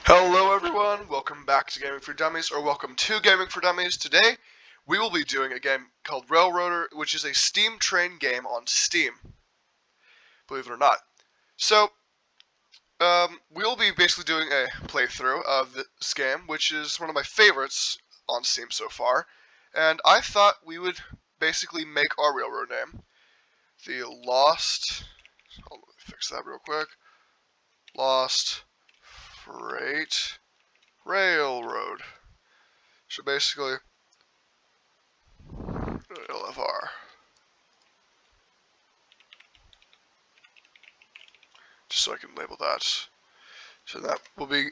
Hello everyone, welcome back to Gaming for Dummies, or welcome to Gaming for Dummies. Today, we will be doing a game called Railroader, which is a steam train game on Steam, believe it or not. So, we'll be basically doing a playthrough of this game, which is one of my favorites on Steam so far, and I thought we would basically make our railroad name the Lost, let me fix that real quick, Lost Freight Railroad. So basically, LFR. Just so I can label that. So that's what we're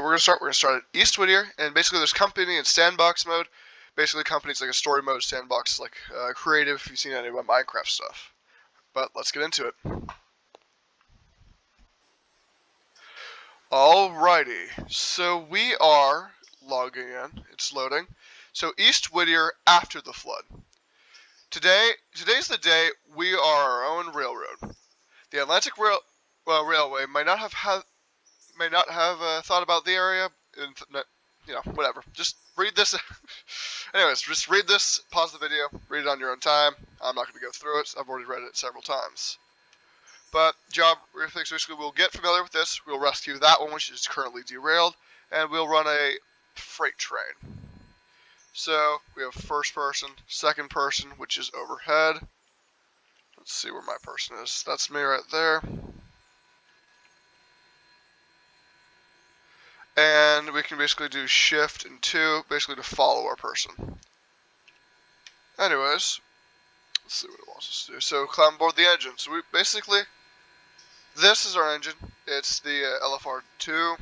gonna start. We're gonna start at East Whittier, and basically there's company and sandbox mode. Basically, company's like a story mode, sandbox is like creative. If you've seen any of my Minecraft stuff, but let's get into it. Alrighty, so we are logging in. It's loading. So East Whittier after the flood. Today's the day we are our own railroad. The Atlantic Railway might not have thought about the area, and whatever. Just read this. Anyways, just read this, pause the video, read it on your own time. I'm not going to go through it. I've already read it several times. But basically, we'll get familiar with this. We'll rescue that one, which is currently derailed, and we'll run a freight train. So we have first person, second person, which is overhead. Let's see where my person is. That's me right there. And we can basically do shift and 2, basically to follow our person. Anyways, let's see what it wants us to do. So climb aboard the engine. So we basically, this is our engine. It's the LFR2.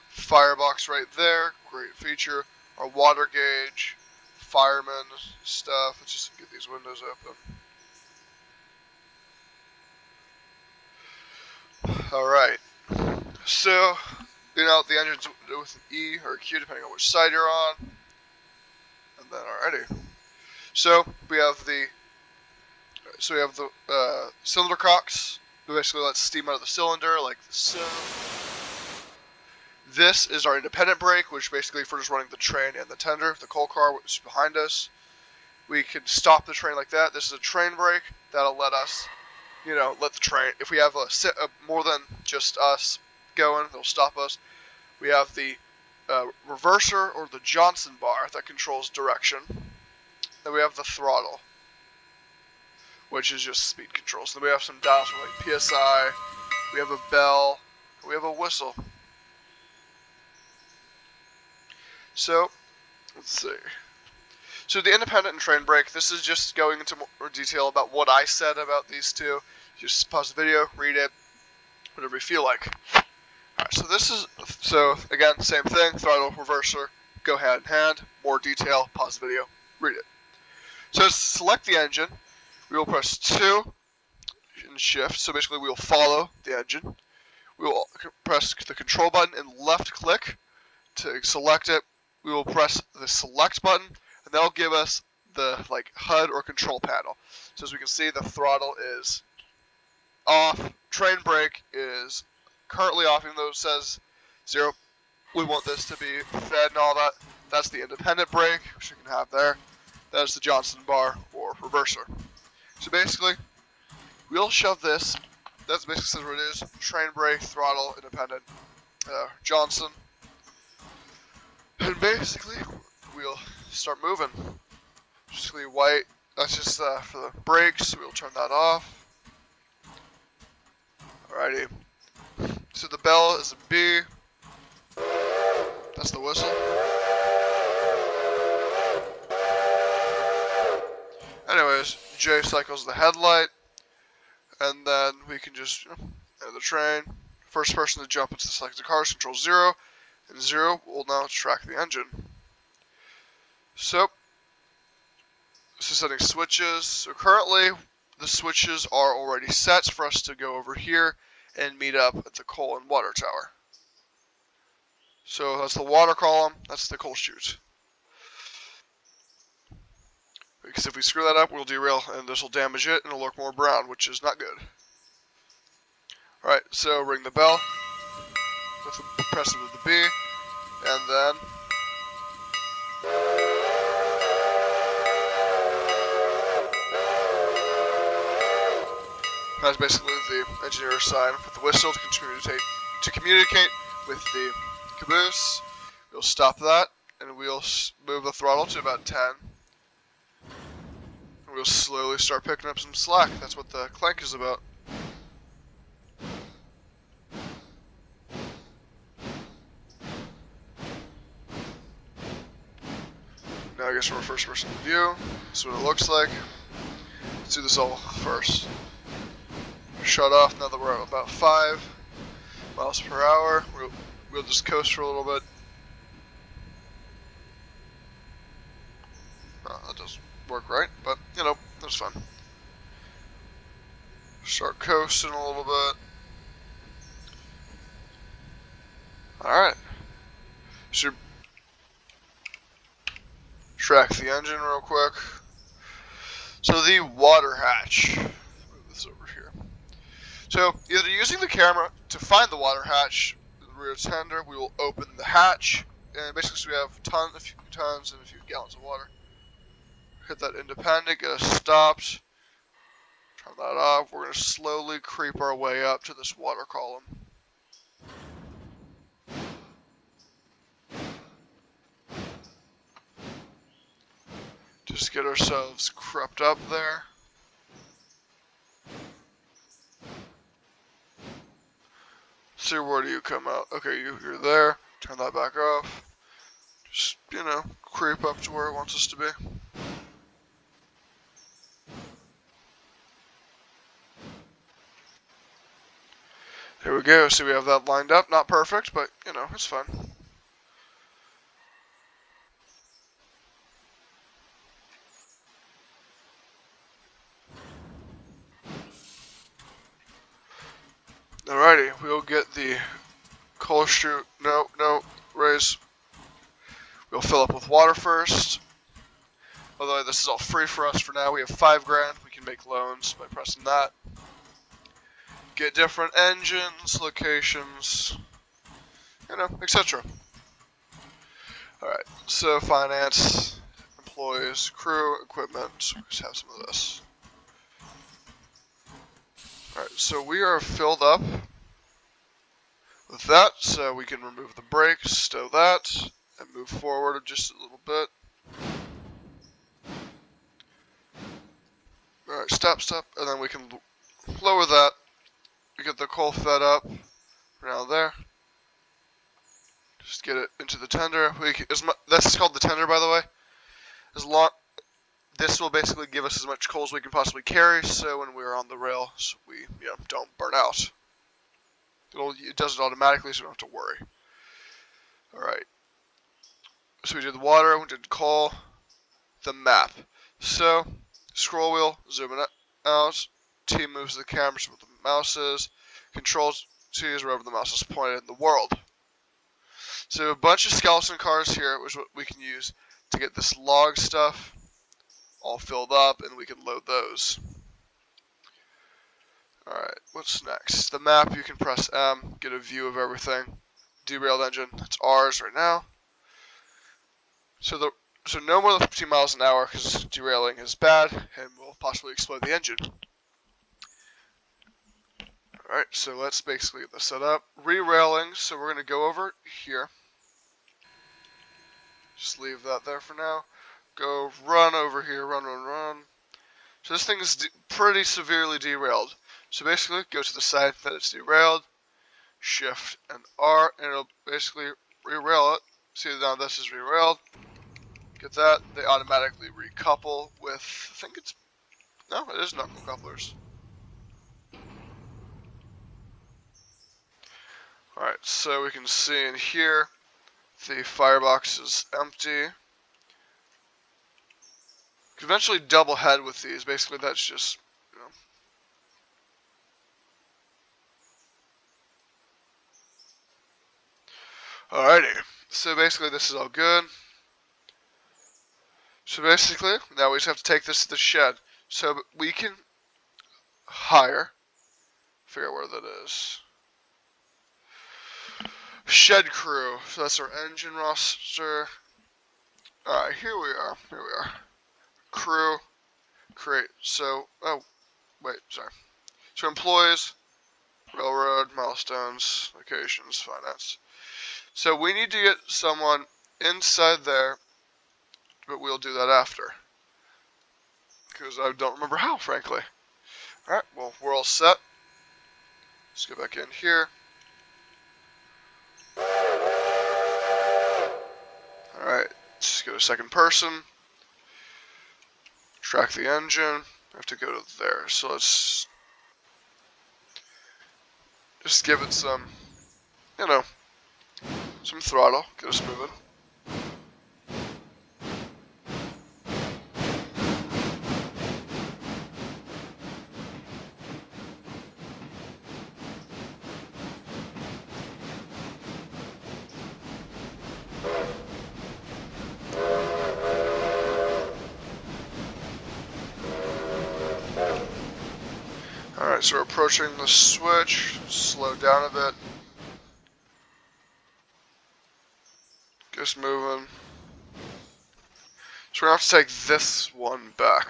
Firebox right there, great feature. Our water gauge, fireman stuff. Let's just get these windows open. Alright, so the engine's with an E or a Q depending on which side you're on. And then alrighty. So we have the cylinder cocks. We basically let steam out of the cylinder like so. This is our independent brake, which basically for just running the train and the tender, the coal car which is behind us. We can stop the train like that. This is a train brake that'll let us, let the train. If we have more than just us going, it'll stop us. We have the reverser or the Johnson bar that controls direction. Then we have the throttle, which is just speed control. So then we have some dials for like PSI. We have a bell. We have a whistle. So let's see. So the independent and train brake. This is just going into more detail about what I said about these two. Just pause the video, read it, whatever you feel like. Alright, so again, same thing, throttle, reverser, go hand in hand, more detail, pause the video, read it. So to select the engine, we will press 2 and shift, so basically we will follow the engine. We will press the control button and left click to select it. We will press the select button, and that'll give us the HUD or control panel. So as we can see, the throttle is off, train brake is currently off, even though it says 0. We want this to be fed and all that. That's the independent brake, which you can have there. That is the Johnson bar or reverser. So basically, we'll shove this. That's basically what it is: train brake, throttle, independent, Johnson. And basically, we'll start moving. Basically, white. That's just for the brakes. We'll turn that off. Alrighty. So the bell is a B. That's the whistle. Anyways, J cycles the headlight. And then we can just enter the train. First person to jump into the selected cars, control 0. And 0 will now track the engine. So, this is setting switches. So currently, the switches are already set for us to go over here and meet up at the coal and water tower. So that's the water column, that's the coal chute. Because if we screw that up, we'll derail and this will damage it and it'll look more brown, which is not good. Alright, so ring the bell. with the press of the B, and then that's basically the engineer's sign with the whistle to communicate with the caboose. We'll stop that, and we'll move the throttle to about 10. And we'll slowly start picking up some slack. That's what the clank is about. Now I guess from a first person view, this is what it looks like. Let's do this all first. Shut off now that we're at about 5 miles per hour. We'll just coast for a little bit. That doesn't work right, but you know, that's fun. Start coasting a little bit. Alright. Should track the engine real quick. So the water hatch. Move this over here. So either using the camera to find the water hatch, the rear tender, we will open the hatch, and basically so we have a few tons and a few gallons of water. Hit that independent, get us stopped. Turn that off. We're going to slowly creep our way up to this water column. Just get ourselves crept up there. See, where do you come out? Okay, you're there. Turn that back off. Just, you know, creep up to where it wants us to be. Here we go. See, we have that lined up. Not perfect, but, you know, it's fun. Alrighty, we'll get the coal chute. No, raise. We'll fill up with water first. Although this is all free for us for now. We have $5 grand. We can make loans by pressing that. Get different engines, locations, you know, etc. Alright, so finance, employees, crew, equipment. Let's have some of this. Alright, so we are filled up with that, so we can remove the brakes, stow that, and move forward just a little bit. Alright, stop, and then we can lower that. We get the coal fed up, now there. Just get it into the tender. That's called the tender, by the way. This will basically give us as much coal as we can possibly carry, so when we're on the rail, so we don't burn out. It does it automatically, so we don't have to worry. Alright. So we did the water, we did the coal, the map. So, scroll wheel, zoom it out. T moves the cameras with the mouses. Control T is wherever the mouse is pointed in the world. So a bunch of skeleton cars here, which we can use to get this log stuff all filled up, and we can load those. Alright, what's next? The map, you can press M, get a view of everything. Derailed engine, that's ours right now. So no more than 15 miles an hour, because derailing is bad, and will possibly explode the engine. Alright, so let's basically get this set up. Re-railing, so we're going to go over here. Just leave that there for now. Go run over here, run. So this thing is pretty severely derailed. So basically, go to the side that it's derailed, Shift and R, and it'll basically re-rail it. See, now this is re-railed. Get that. They automatically recouple with, it is knuckle couplers. Alright, so we can see in here, the firebox is empty. Eventually double head with these. Basically, that's just, Alrighty. So basically, this is all good. So basically, now we just have to take this to the shed. So we can hire. Figure out where that is. Shed crew. So that's our engine roster. Alright, here we are. Crew. Create. So, oh, wait, sorry. So employees, railroad, milestones, locations, finance. So we need to get someone inside there, but we'll do that after. Because I don't remember how, frankly. Alright, well, we're all set. Let's go back in here. Alright, let's go to second person. Track the engine. I have to go to there. So let's just give it some, some throttle. Get us moving. Alright, so we're approaching the switch. Slow down a bit. Get us moving. So we're going to have to take this one back.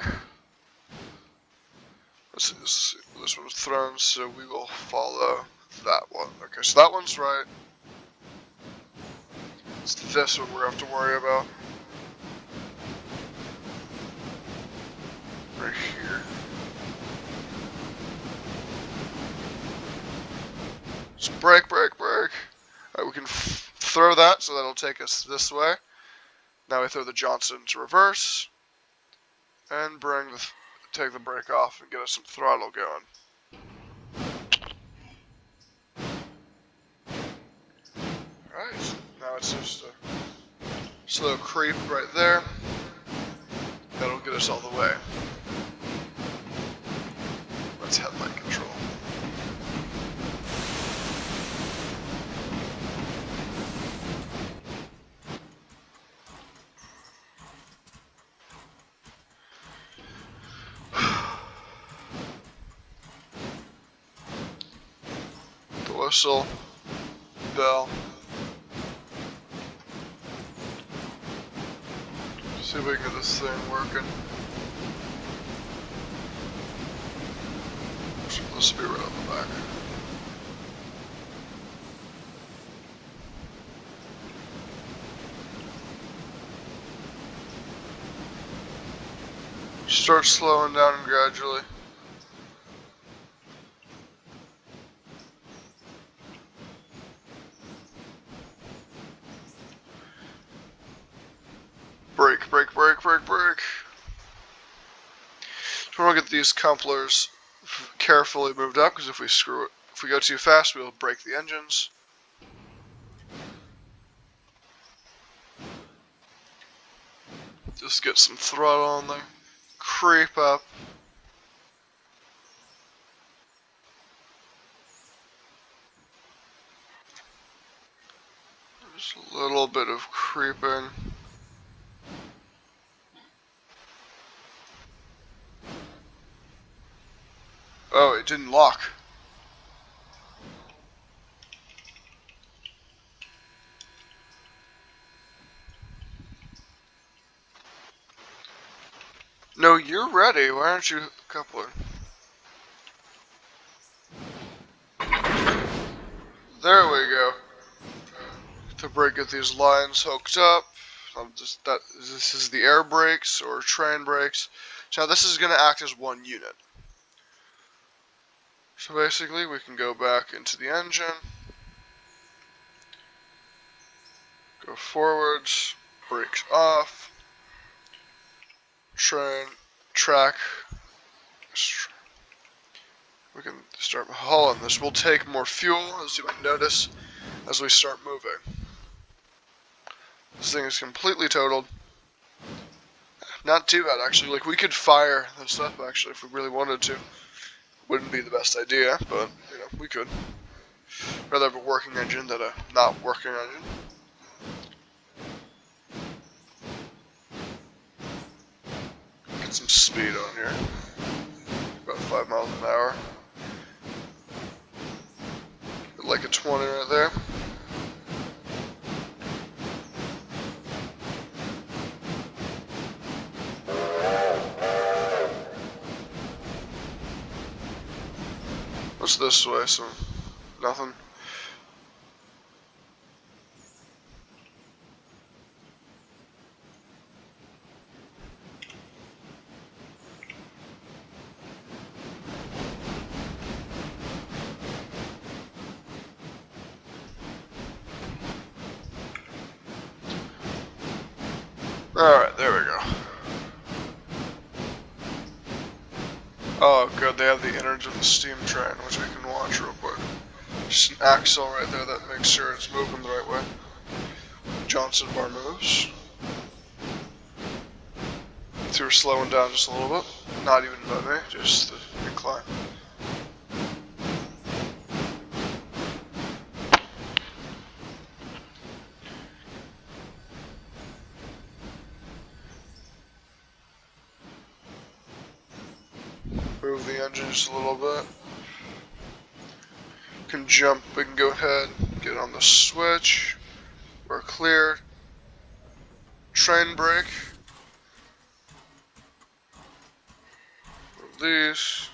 Let's see. This one's thrown, so we will follow that one. Okay, so that one's right. It's this one we have to worry about. Right here. Just brake, brake, brake. Alright, we can throw that, so that'll take us this way. Now we throw the Johnson to reverse. And take the brake off and get us some throttle going. Alright, now it's just a slow creep right there. That'll get us all the way. That's headlight control. The whistle, bell. See if we can get this thing working. This will be right on the back. Start slowing down gradually. Brake, brake, brake, brake, brake. So we're gonna get these couplers carefully moved up, because if we go too fast, we'll break the engines. Just get some throttle on there. Creep up. Just a little bit of creeping. Oh, it didn't lock. No, you're ready. Why aren't you coupling? There we go. To get these lines hooked up. This is the air brakes or train brakes. So now this is going to act as one unit. So basically we can go back into the engine. Go forwards. Brakes off. Track. We can start hauling. This will take more fuel, as you might notice, as we start moving. This thing is completely totaled. Not too bad, actually. Like, we could fire this up, actually, if we really wanted to. Wouldn't be the best idea, but, we could. Rather have a working engine than a not working engine. Get some speed on here. About 5 miles an hour. Like a 20 right there. What's this way? So, nothing. Alright, there we go. Oh, good, they have the innards of the steam train, which we can watch real quick. Just an axle right there that makes sure it's moving the right way. Johnson bar moves. So we're slowing down just a little bit. Not even by me, just the incline. Move the engine just a little bit. Can jump, we can go ahead, get on the switch. We're clear. Train brake. Move these.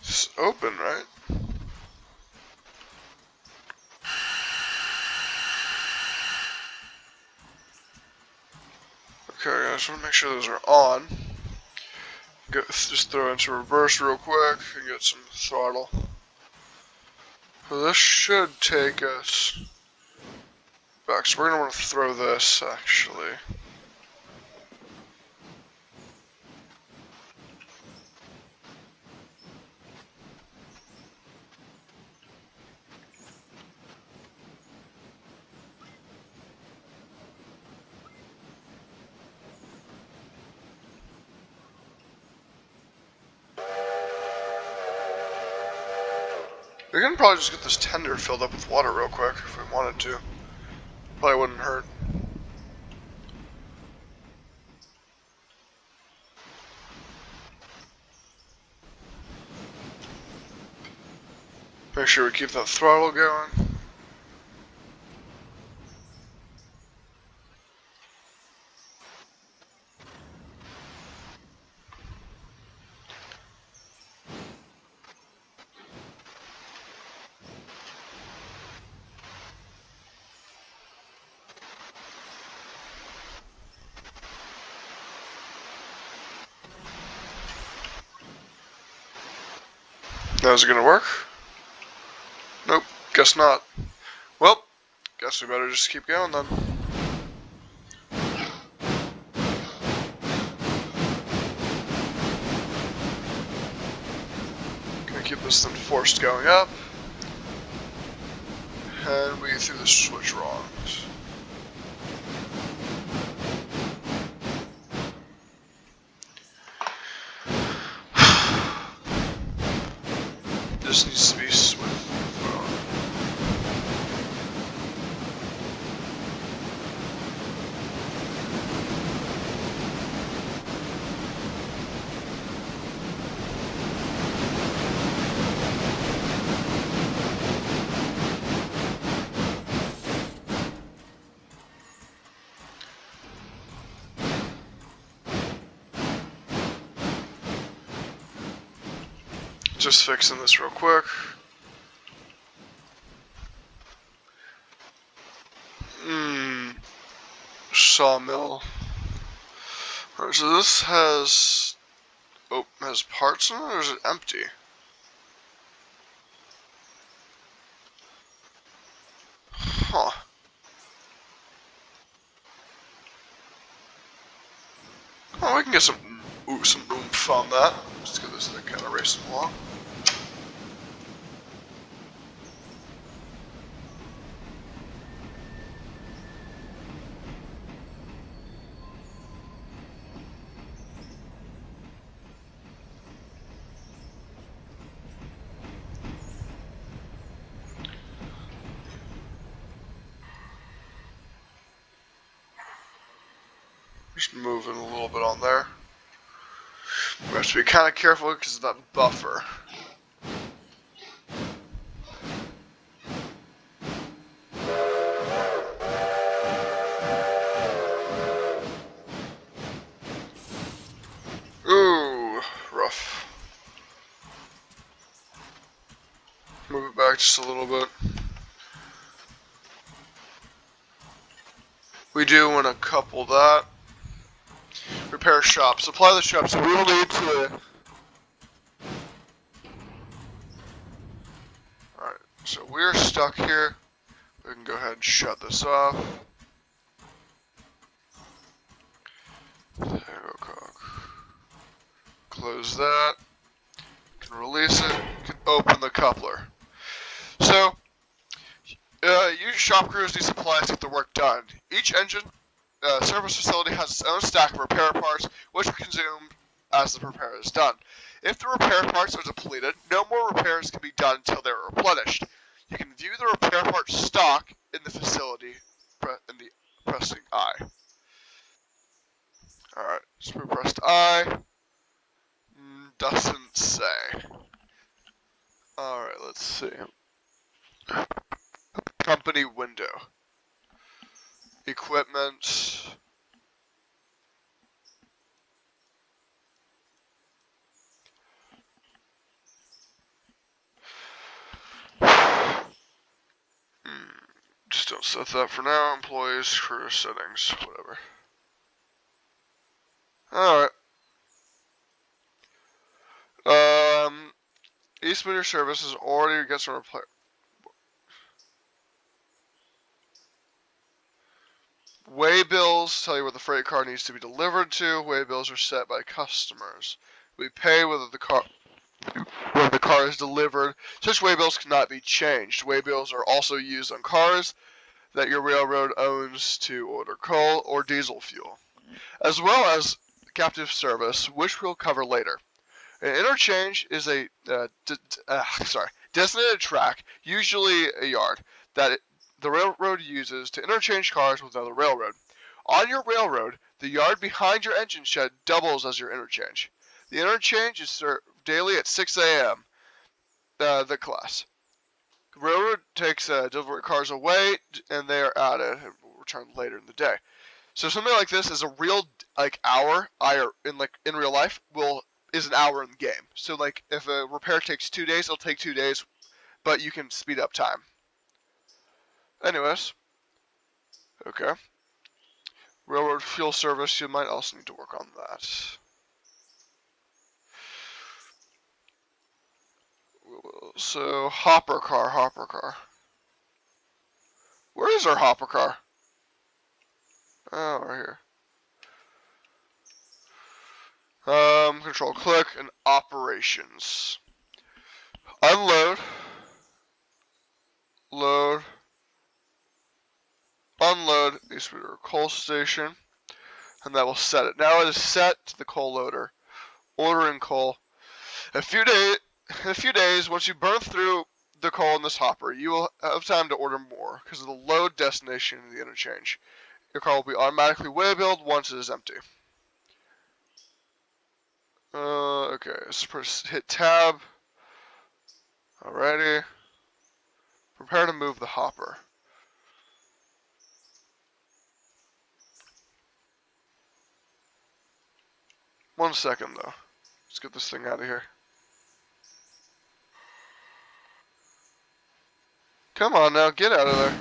It's open, right? Okay, I just want to make sure those are on. Just throw into reverse real quick and get some throttle. So this should take us back. So we're going to want to throw this, actually. We can probably just get this tender filled up with water real quick if we wanted to. Probably wouldn't hurt. Make sure we keep that throttle going. Now, is it gonna work? Nope, guess not. Well, guess we better just keep going then. Gonna keep this thing forced going up. And we threw the switch wrong. This needs to be swift. Just fixing this real quick. Sawmill. Alright, so this has parts in it, or is it empty? Huh. Oh, we can get some oomph on that. Let's get this thing kind of racing along. Just moving a little bit on there. We have to be kind of careful because of that buffer. off. Move it back just a little bit. We do want to couple that. Repair shop. Supply the shop. So we will need to. Alright, so we're stuck here. We can go ahead and shut this off. Close that. Can release it. Can open the coupler. So, use shop crews need supplies to get the work done. Each engine service facility has its own stack of repair parts, which are consumed as the repair is done. If the repair parts are depleted, no more repairs can be done until they are replenished. You can view the repair parts stock in the facility pressing I. Alright, so we pressed I. Doesn't say. Alright, let's see. Company window. Equipment. Just don't set that for now. Employees, crew settings, whatever. Alright. East Meter Services already gets some repair. Way bills tell you where the freight car needs to be delivered to. Way bills are set by customers. We pay whether the car is delivered. Such way bills cannot be changed. Way bills are also used on cars that your railroad owns to order coal or diesel fuel, as well as captive service, which we'll cover later. An interchange is a designated track, usually a yard, that the railroad uses to interchange cars with another railroad. On your railroad, the yard behind your engine shed doubles as your interchange. The interchange is served daily at 6 a.m. The class. The railroad takes delivery cars away, and they are added and will return later in the day. So something like this is a real hour. In real life is an hour in the game. So like if a repair takes 2 days, it'll take 2 days, but you can speed up time. Anyways, okay. Railroad fuel service, you might also need to work on that. So hopper car. Where is our hopper car? Oh, right here. Control click and operations. Unload. Load. Unload East Meter coal station. And that will set it. Now it is set to the coal loader. Ordering coal. In a few days, once you burn through the coal in this hopper, you will have time to order more because of the load destination of the interchange. Your car will be automatically way-billed once it is empty. Okay, let's hit tab. Alrighty. Prepare to move the hopper. One second though. Let's get this thing out of here. Come on now, get out of there.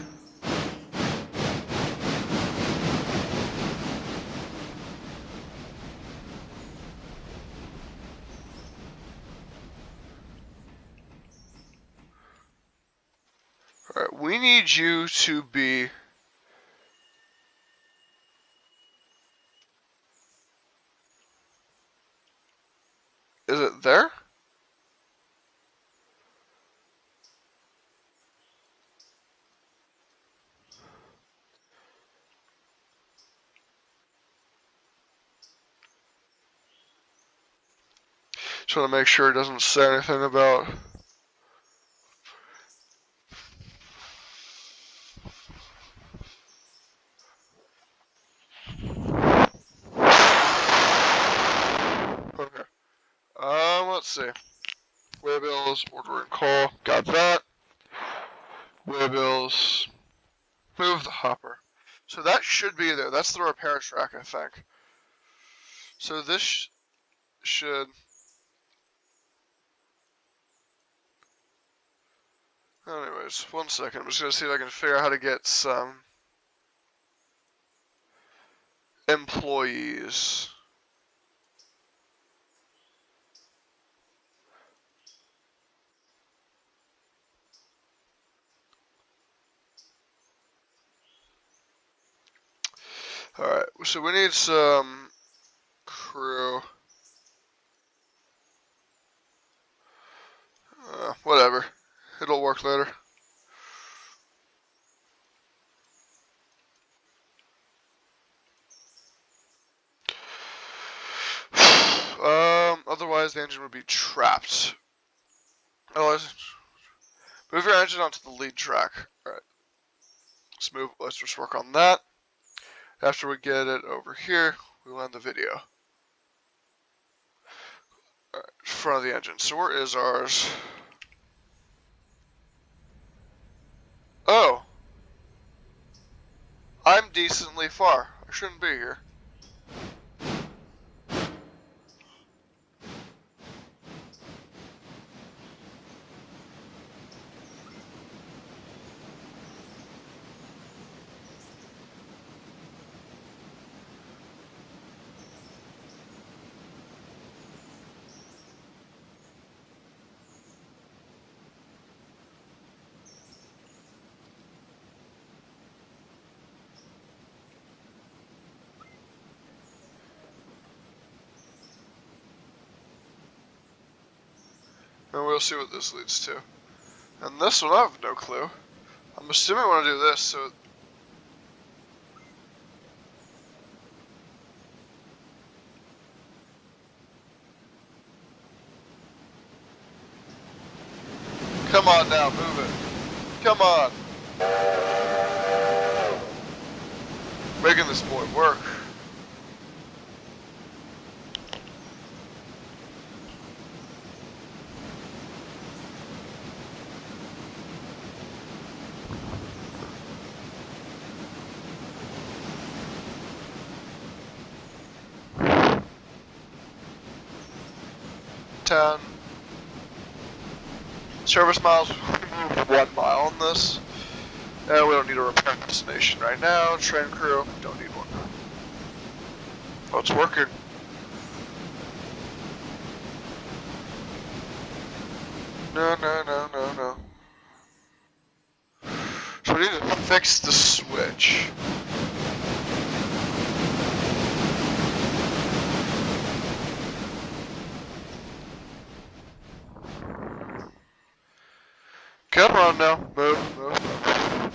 Alright, we need you to be... Is it there? Just want to make sure it doesn't say anything about... Okay. Let's see. Waybills, ordering coal, got that. Waybills, move the hopper. So that should be there. That's the repair track, I think. So this should... Anyways, 1 second. I'm just gonna see if I can figure out how to get some employees. Alright, so we need some crew. Whatever. It'll work later. Otherwise the engine would be trapped. Otherwise, move your engine onto the lead track. Alright. Let's just work on that. After we get it over here, we'll end the video. Alright, front of the engine. So where is ours? Oh! I'm decently far. I shouldn't be here. And we'll see what this leads to. And this one, I have no clue. I'm assuming I want to do this, so... Come on now, move it. Come on. Making this boy work. Ten. Service miles, 1 mile on this. And we don't need a repair destination right now. Train crew, don't need one. Oh, it's working. No, no, no, no, no. So we need to fix the switch. Come on now, move, move, move.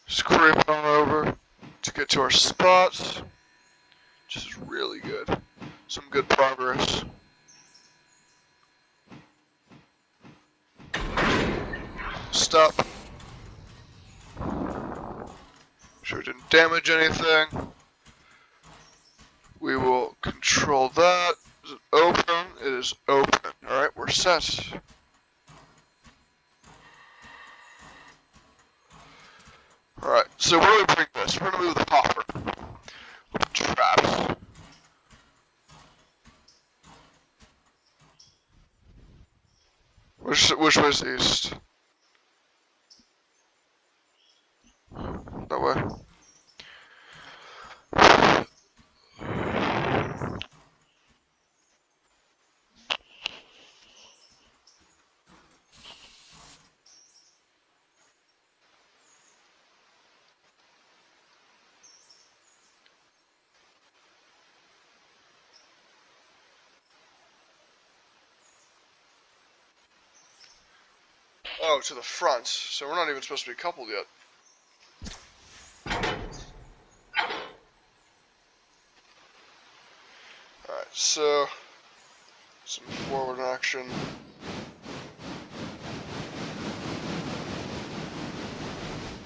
Just creep on over to get to our spots. Which is really good. Some good progress. Stop. Sure we didn't damage anything. We will control that. Is it open? It is open. Alright, we're set. Alright, so where do we bring this? We're gonna move the hopper. Traps. Which way's east? That way. Oh, to the front. So we're not even supposed to be coupled yet. Alright, so some forward action.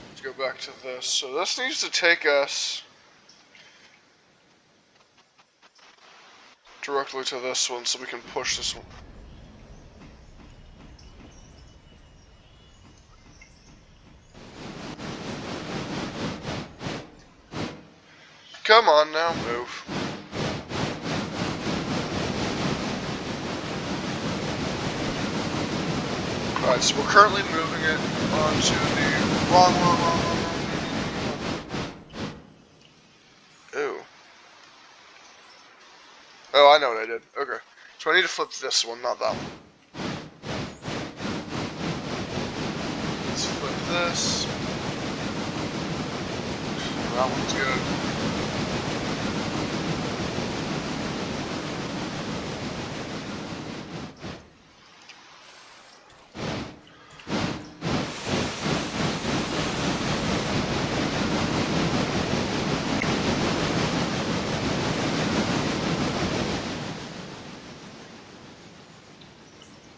Let's go back to this. So this needs to take us directly to this one so we can push this one. Come on now, move. Alright, so we're currently moving it onto the wrong. Ew. Oh, I know what I did. Okay. So I need to flip this one, not that one. Let's flip this. That one's good.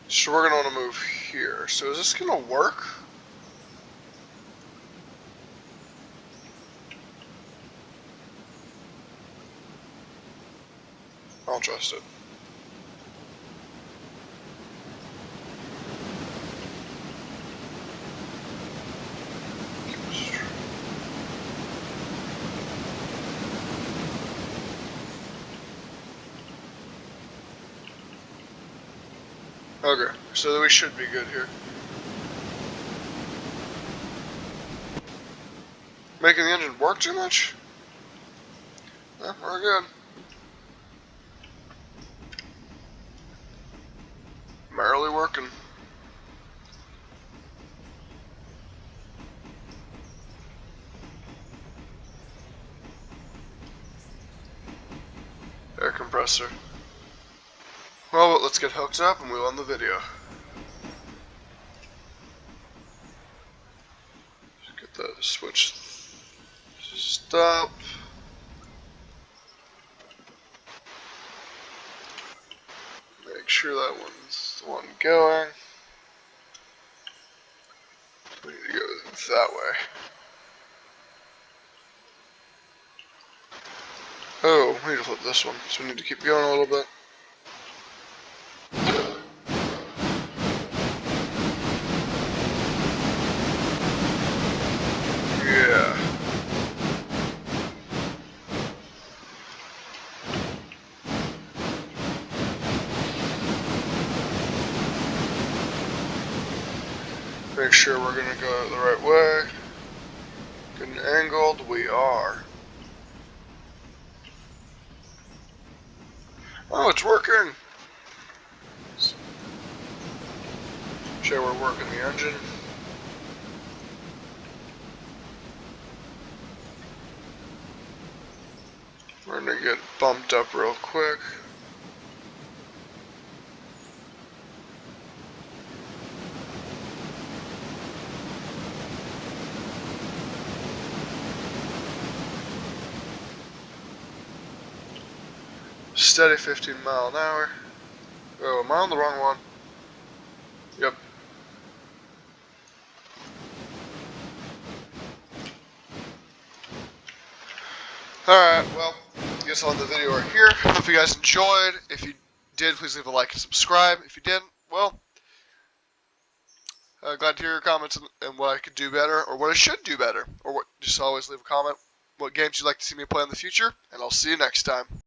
So we're gonna want to move here. So is this gonna work? I don't trust it. Okay, so we should be good here. Making the engine work too much? No, we're good. Merrily working. Air compressor. Well, let's get hooked up and we'll end the video. Get that switch. Stop. Make sure that one's the one going. We need to go that way. Oh, we need to flip this one, so we need to keep going a little bit. Yeah. Make sure we're gonna go the right way. Good and angled, we are. Oh, it's working! Sure, we're working the engine. We're gonna get bumped up real quick. Steady 15 mile an hour. Oh, am I on the wrong one? Yep. Alright, well, I guess I'll end the video right here. I hope you guys enjoyed. If you did, please leave a like and subscribe. If you didn't, well, glad to hear your comments and what I could do better, or what I should do better, or what. Just always leave a comment what games you'd like to see me play in the future, and I'll see you next time.